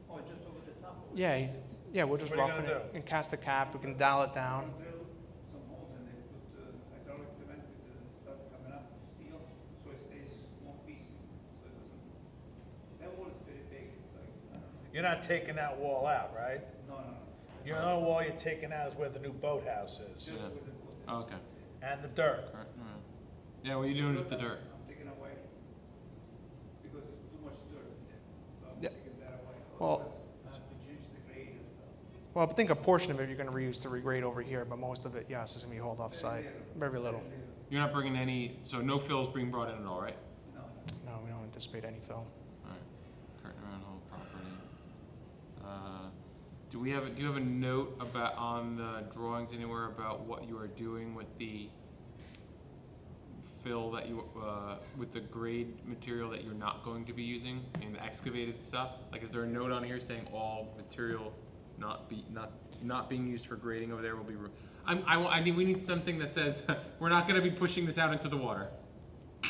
Oh, just over the top of it. Yeah, we'll just What are you roughen gonna it do? and cast the cap. We can dowel it down. Drill some holes and they put hydraulic cement with the studs coming up, steel, so it stays one piece, so it doesn't, that wall is very big, it's like, I don't know. You're not taking that wall out, right? No. You know, the wall you're taking out is where the new boathouse is, Just with the wood. Oh, okay. and the dirt. All right. Yeah, what are you doing with the dirt? I'm taking away, because there's too much dirt in there, so I'm Yeah. taking that away. Well- Otherwise, I have to change the grade and stuff. Well, I think a portion of it you're going to reuse to regrade over here, but most of it, yes, is going to be hauled off site. Very little. You're not bringing any, so no fills being brought in at all, right? No, we don't anticipate any fill. All right. Curtain around whole property. Do you have a note about, on the drawings anywhere about what you are doing with the fill that you, with the grade material that you're not going to be using, I mean, the excavated stuff? Like, is there a note on here saying all material not being used for grading over there will be, I mean, we need something that says, we're not gonna be pushing this out into the water.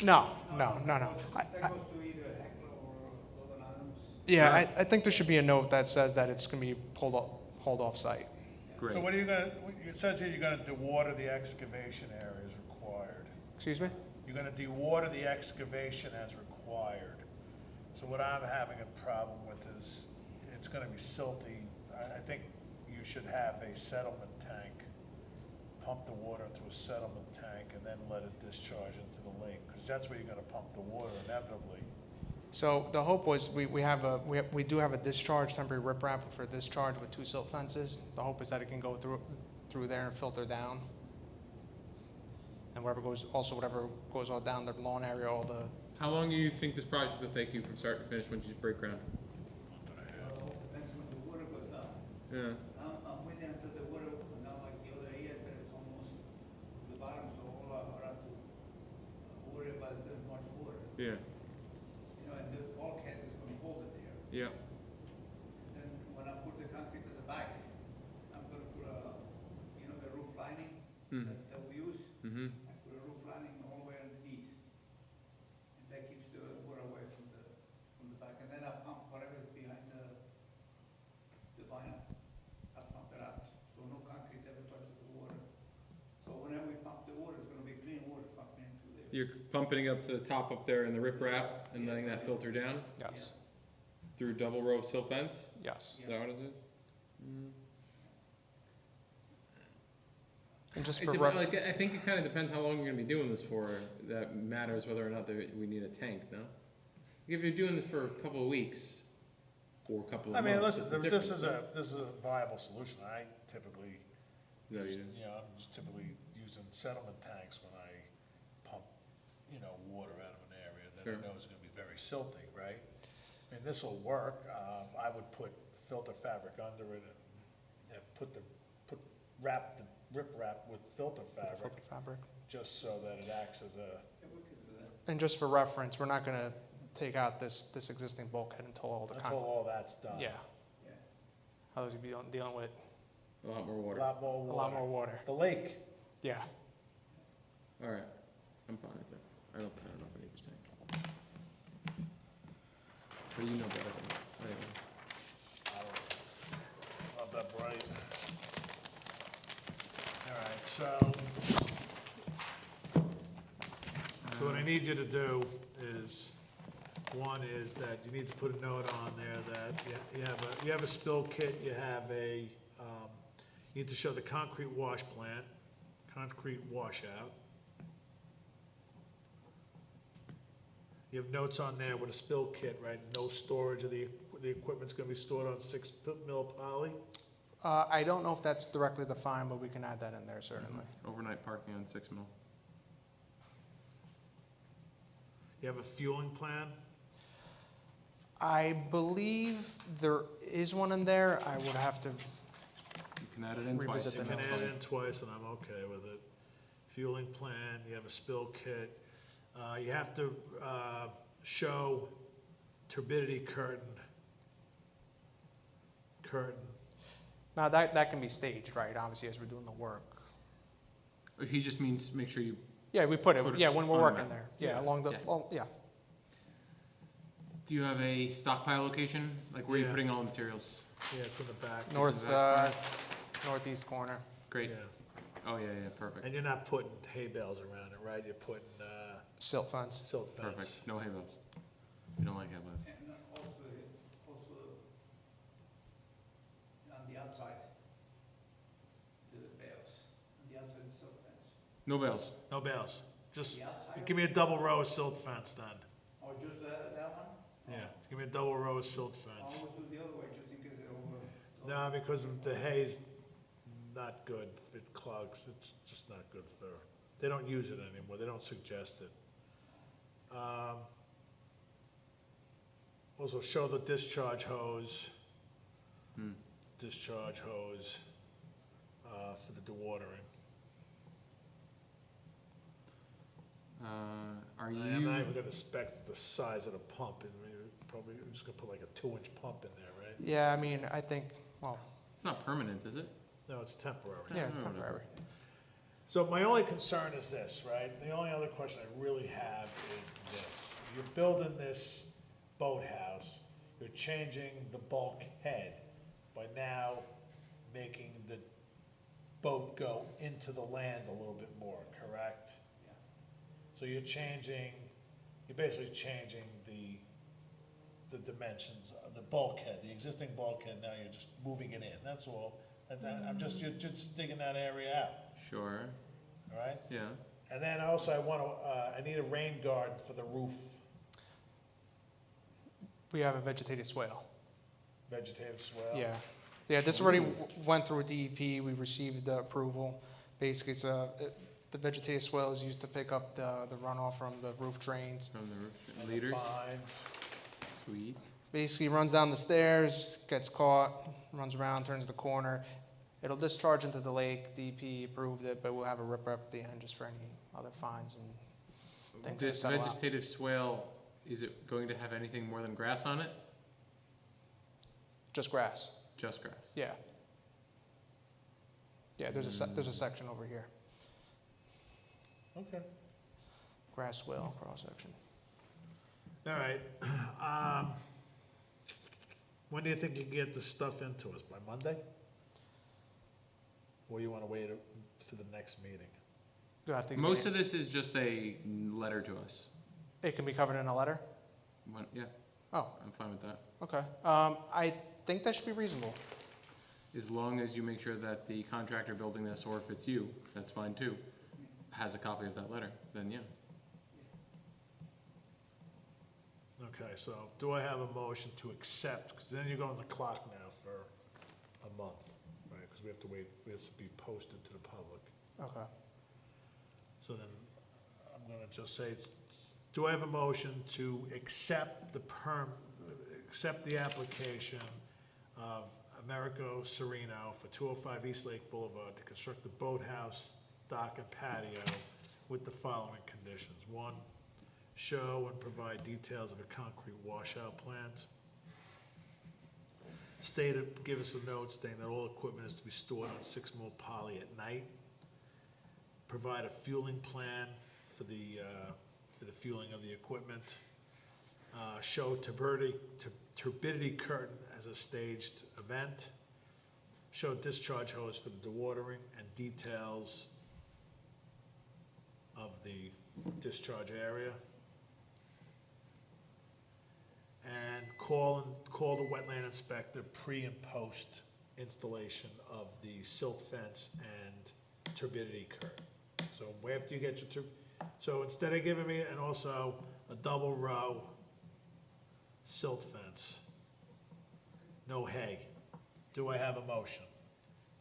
No. That goes to either Heckler or Logan Adams. Yeah, I think there should be a note that says that it's going to be hauled off site. So Great. what are you gonna, it says here you're gonna dewater the excavation areas required. Excuse me? You're gonna dewater the excavation as required. So what I'm having a problem with is, it's gonna be silty. I think you should have a settlement tank, pump the water into a settlement tank, and then let it discharge into the lake, because that's where you're gonna pump the water inevitably. So the hope was, we do have a discharge, temporary riprap for discharge with 2 silt fences. The hope is that it can go through there and filter down. And whatever goes all down the lawn area, all the, How long do you think this project will take you from start to finish once you break ground? Well, depends when the water goes down. Yeah. I'm waiting until the water, not like the other area that it's almost to the bottom, so all I have to worry about is there's much water. Yeah. You know, and the bulkhead is gonna hold it there. Yeah. Then when I put the concrete at the back, I'm gonna put the roof lining that we use. Mm-hmm. I put a roof lining all the way underneath. And that keeps the water away from the back. And then I pump whatever is behind the vinyl. I pump it out, so no concrete ever touches the water. So whenever we pump the water, it's gonna be clean water pumping into there. You're pumping it up to the top up there in the riprap and letting that filter down yes, through double row of silt fence? yes. Is that what it is? And just It for dep- rough, like, I think it kind of depends how long you're gonna be doing this for. That matters whether or not we need a tank, no? If you're doing this for a couple of weeks or a couple I of mean, months, listen, it's a this is difference, this is a viable solution. I typically, no? I'm just typically using settlement tanks when I pump, water out of an area that Sure. I know is gonna be very silty, right? I mean, this'll work. I would put filter fabric under it and wrap the riprap with filter fabric, filter fabric. just so that it acts as a, And just for reference, we're not going to take out this existing bulkhead until all the until all that's done. Yeah. Otherwise you'd be dealing with A lot more A water. lot more a water. lot more water. The lake, Yeah. All right, I'm fine with that. I don't know if I need this tank. But you know better than me. Anyway. not that bright. All right, so what I need you to do is, one is that you need to put a note on there that you have a spill kit, you have you need to show the concrete wash plant, concrete washout. You have notes on there with a spill kit, right? No storage of the the equipment's gonna be stored on 6 mil poly? I don't know if that's directly defined, but we can add that in there certainly. Overnight parking on 6 mil. You have a fueling plan? I believe there is one in there. I would have to, You can add it in twice. Revisit You the can notes. add it in twice, and I'm okay with it. Fueling plan, you have a spill kit. You have to show turbidity curtain. now that can be staged, right, obviously as we're doing the work. He just means make sure you, Yeah, we put Put it, it yeah, when we're on the working map. there, yeah, Yeah. along the, Yeah. well, yeah. do you have a stockpile location? Like where are you Yeah. putting all the materials? Yeah, it's in the back. North, that northeast corner. Great. Yeah. Oh, yeah, yeah, perfect. And you're not putting hay bales around it, right? You're putting Silt fence. silt fence. Perfect. No hay bales. We don't like hay bales. And also on the outside, the bales, on the outside of the silk fence. No bales. No bales. Just The outside, give me a double row of silt fence then. or just that one? Yeah, give me a double row of silt I fence. always do the other way, just in case it over. No, because the hay's not good. It clogs. It's just not good for, they don't use it anymore. They don't suggest it. Also show the discharge hose. Discharge hose for the dewatering. Are I'm not you, even gonna spec the size of the pump. I mean, probably, I'm just gonna put like a 2-inch pump in there, right? Yeah, I mean, I think, well, it's not permanent, is it? No, it's temporary. yeah, it's temporary. So my only concern is this, right? The only other question I really have is this. You're building this boathouse, you're changing the bulkhead by now making the boat go into the land a little bit more, correct? Yeah. So you're basically changing the dimensions of the bulkhead, the existing bulkhead, now you're just moving it in, that's all. And then you're just digging that area out, Sure. all right? Yeah. And then also I need a rain guard for the roof, We have a vegetated swale. vegetative swale. Yeah, yeah, this already went through DEP, we received the approval. Basically, the vegetated swale is used to pick up the runoff from the roof drains. From the roof. And the Leaders. fines. Sweet. Basically runs down the stairs, gets caught, runs around, turns the corner. It'll discharge into the lake, DEP approved it, but we'll have a rip at the end just for any other fines and things to This settle out. vegetative swale, is it going to have anything more than grass on it? Just grass, Just grass. yeah. Yeah, there's a section over here, Okay. grass swale cross-section. All right. When do you think you can get this stuff into us? By Monday? Or you wanna wait for the next meeting? Do I have to? Most of this is just a letter to us. It can be covered in a letter? Yeah, Oh, I'm fine with that. okay. I think that should be reasonable. As long as you make sure that the contractor building this, or if it's you, that's fine too, has a copy of that letter, then yeah. Okay, so do I have a motion to accept, because then you're going the clock now for a month, right? Because we have to wait, it has to be posted to the public. Okay. So then, I'm gonna just say, do I have a motion to accept accept the application of Americo Sereno for 205 East Lake Boulevard to construct a boathouse, dock, and patio with the following conditions. 1, show and provide details of a concrete washout plant. Give us a note stating that all equipment is to be stored on 6 mil poly at night. Provide a fueling plan for the fueling of the equipment. Show turbidity curtain as a staged event. Show discharge hose for the dewatering and details of the discharge area. And call the wetland inspector pre and post installation of the silt fence and turbidity curtain. So after you get your, so instead of giving me, and also a double row silt fence, no hay. Do I have a motion?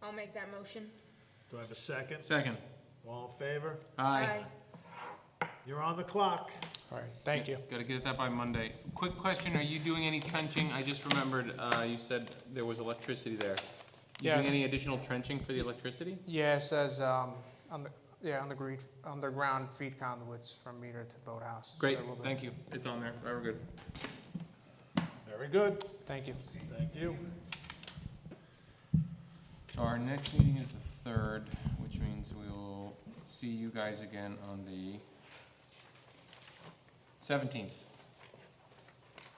I'll make that motion. Do I have a second? Second. All in favor? Aye. You're on the clock. All right, thank you. Gotta get that by Monday. Quick question, are you doing any trenching? I just remembered, you said there was electricity there. You doing Yes. any additional trenching for the electricity? Yeah, it says, on the underground feed conduits from meter to boathouse. So Great, there will be- thank you. It's on there. We're good. Very good. Thank you. Thank you. So our next meeting is the 3rd, which means we'll see you guys again on the 17th.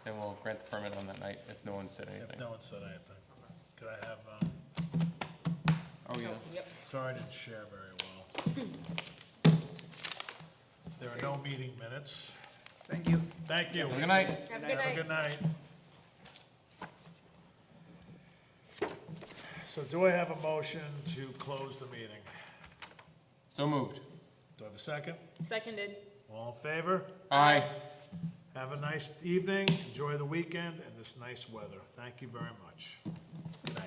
Then we'll grant the permit on that night if no one said If anything. no one said anything. Could I have, Oh, yeah. sorry I didn't share very well. There are no meeting minutes. Thank you. Thank you. Have a good night. Have a good Have a night. good night. So do I have a motion to close the meeting? So moved. Do I have a second? Seconded. All in favor? Aye. Have a nice evening, enjoy the weekend and this nice weather. Thank you very much. Good night.